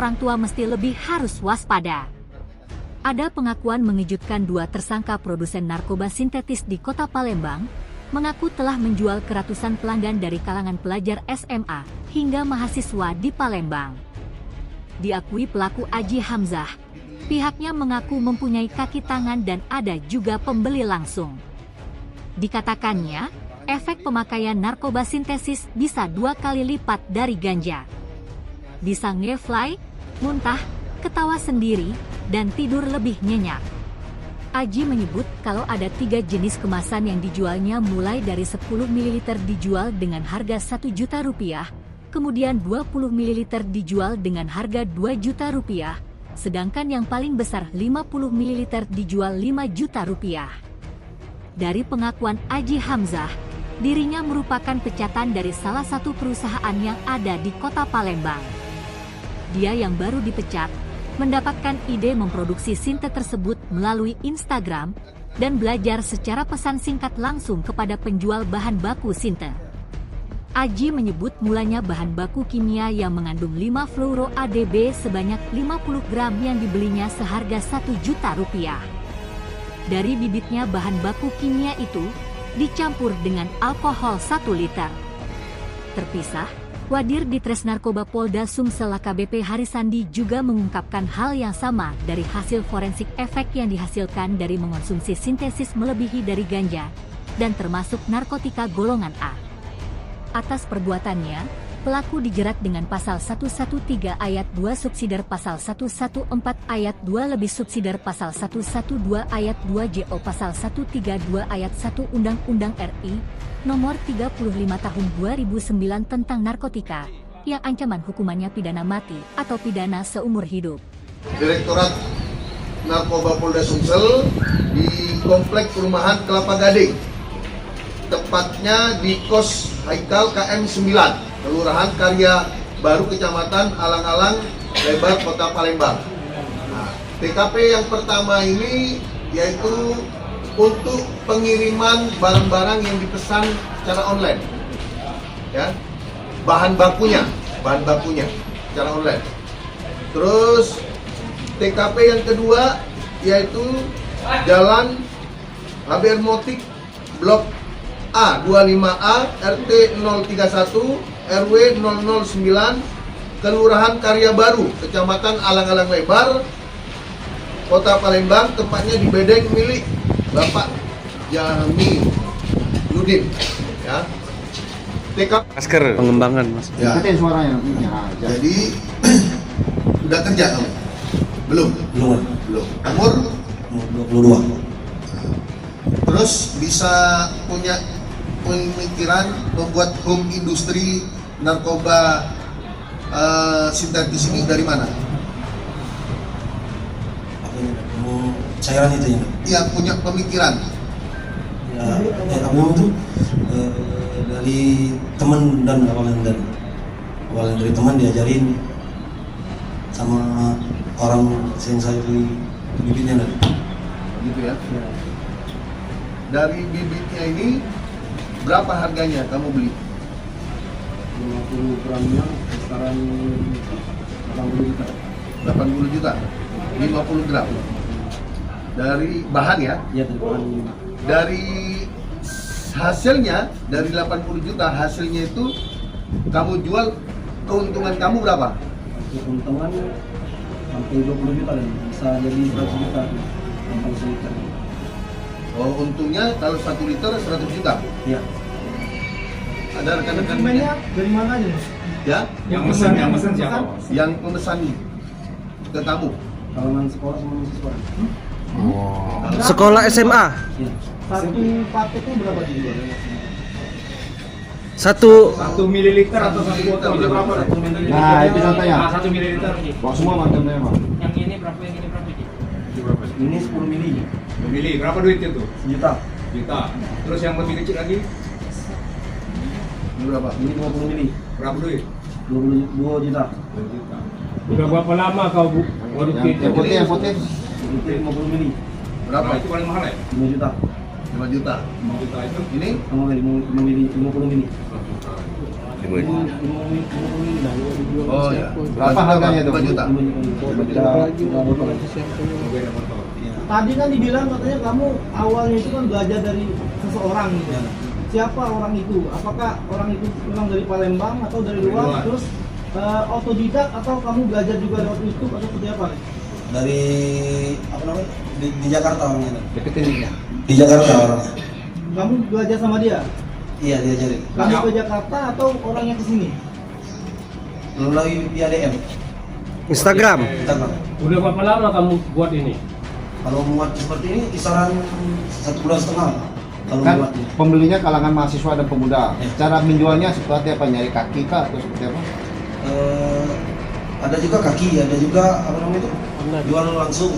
orang tua mesti lebih harus waspada. Ada pengakuan mengejutkan dua tersangka produsen narkoba sintetis di kota Palembang, mengaku telah menjual ke ratusan pelanggan dari kalangan pelajar SMA hingga mahasiswa di Palembang. Diakui pelaku Aji Hamzah, pihaknya mengaku mempunyai kaki tangan dan ada juga pembeli langsung. Dikatakannya, efek pemakaian narkoba sintesis bisa 2 kali lipat dari ganja. Bisa ngefly, muntah, ketawa sendiri, dan tidur lebih nyenyak. Aji menyebut kalau ada 3 jenis kemasan yang dijualnya mulai dari 10 ml dijual dengan harga 1 juta rupiah, kemudian 20 ml dijual dengan harga 2 juta rupiah, sedangkan yang paling besar 50 ml dijual 5 juta rupiah. Dari pengakuan Aji Hamzah, dirinya merupakan pecatan dari salah satu perusahaan yang ada di kota Palembang. Dia yang baru dipecat, mendapatkan ide memproduksi sinte tersebut melalui Instagram dan belajar secara pesan singkat langsung kepada penjual bahan baku sinte. Aji menyebut mulanya bahan baku kimia yang mengandung 5 fluoro-ADB sebanyak 50 gram yang dibelinya seharga 1 juta rupiah. Dari bibitnya bahan baku kimia itu dicampur dengan alkohol 1 liter. Terpisah, Wadir Ditres Narkoba Polda Sumsel AKBP Harisandi juga mengungkapkan hal yang sama dari hasil forensik efek yang dihasilkan dari mengonsumsi sintesis melebihi dari ganja, dan termasuk narkotika golongan A. Atas perbuatannya, pelaku dijerat dengan pasal 113 ayat 2 subsidiar pasal 114 ayat 2 lebih subsidiar pasal 112 ayat 2 JO pasal 132 ayat 1 Undang-Undang RI Nomor 35 Tahun 2009 tentang narkotika, yang ancaman hukumannya pidana mati atau pidana seumur hidup. Direktorat Narkoba Polda Sumsel di Komplek Perumahan Kelapa Gading, tepatnya di Kos Haikal KM 9, Kelurahan Karya Baru, Kecamatan Alang-Alang, Lebar, Kota Palembang. Nah, TKP yang pertama ini yaitu untuk pengiriman barang-barang yang dipesan secara online, ya, bahan bakunya secara online. Terus TKP yang kedua yaitu Jalan HBR Motik Blok A 25A RT 031 RW 009 Kelurahan Karya Baru, Kecamatan Alang-Alang Lebar, Kota Palembang, tempatnya di bedeng milik Bapak Jami Yudin, ya. TKP Masker pengembangan, Mas. ya. Suaranya. Jadi udah kerja kamu? Belum. Umur 22. terus bisa punya pemikiran membuat home industri narkoba sintetis ini dari mana? Cairan itu ya? Yang punya pemikiran. Ya, aku itu dari teman dan awalnya dari teman diajarin sama orang yang saya beli bibitnya tadi. Gitu ya. Dari bibitnya ini berapa harganya kamu beli? 50 gramnya sekarang 80 juta. 80 juta. 50 gram. Dari bahan ya? Iya, dari bahan. Dari hasilnya, dari 80 juta hasilnya itu kamu jual, keuntungan kamu berapa? Keuntungan sampai 20 juta dan bisa jadi 100 juta sampai 1 liter. Oh, untungnya kalau 1 liter 100 juta. Iya. Ada rekan-rekan Dari mana aja, Mas? ya? Yang pesan siapa, Mas? Yang pemesan ke kamu. Kalangan sekolah sama mahasiswa. Sekolah SMA. Iya. Satu paketnya berapa dijual? 1 mililiter atau 1 botol itu berapa? Nah, itu contohnya. 1 mililiter. Bawa semua macamnya, Pak. Yang ini berapa? Yang ini berapa? Ini 10 mili. Mili, berapa duitnya tuh? 1 juta. Juta. Terus yang lebih kecil lagi Ini berapa? Ini 20 mili. berapa duit? 22 juta. 2 juta. Udah berapa lama kau produksi itu? Yang putih. Itu 50 mili. Berapa? Nah, itu paling mahal ya? 5 juta. 5 juta. 5 juta itu. Ini Sama kali 5 mili, 50 mili. 5 juta. Oh ya. Berapa harganya itu? 5 juta. Tadi kan dibilang katanya kamu awalnya itu kan belajar dari seseorang gitu. Siapa orang itu? Apakah orang itu memang dari Palembang atau dari luar? Terus otodidak atau kamu belajar juga lewat YouTube atau seperti apa? Dari apa namanya? Di Jakarta orangnya. Deketin ya. Di Jakarta orangnya. Kamu belajar sama dia? Iya, diajarin. Kamu ke Jakarta atau orangnya ke sini? Melalui via DM. Instagram. Instagram. Udah berapa lama kamu buat ini? Kalau muat seperti ini kisaran 1,5 bulan. Kalau Kan muat ini. pembelinya kalangan mahasiswa dan pemuda. Ya. Cara menjualnya seperti apa? Nyari kaki kah atau seperti apa? Ada juga kaki, ada juga apa namanya itu? Jual langsung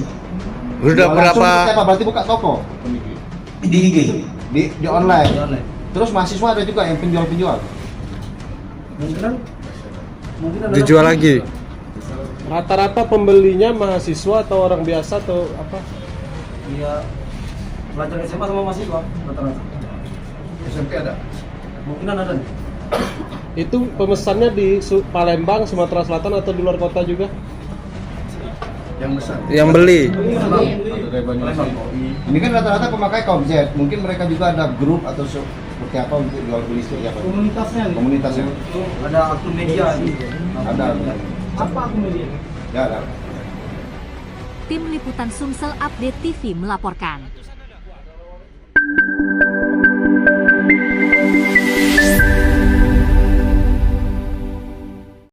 Udah Jual langsung berapa? seperti apa? Berarti buka toko di IG. di online. Di online. Terus mahasiswa ada juga yang penjual-penjual. Mungkin ada Dijual lagi. Rata-rata pembelinya mahasiswa atau orang biasa atau apa? Iya, pelajar SMA sama mahasiswa rata-rata. SMP ada. Mungkin ada nih. Itu pemesannya di Palembang, Sumatera Selatan atau di luar kota juga? Yang besar. Yang beli. Ini kan rata-rata pemakai kaum Z. Mungkin mereka juga ada grup atau seperti apa untuk jual beli seperti apa? Komunitasnya nih. Komunitasnya Ada akun media nih. ada. Apa akun media? Ya ada. Tim Liputan Sumsel Update TV melaporkan.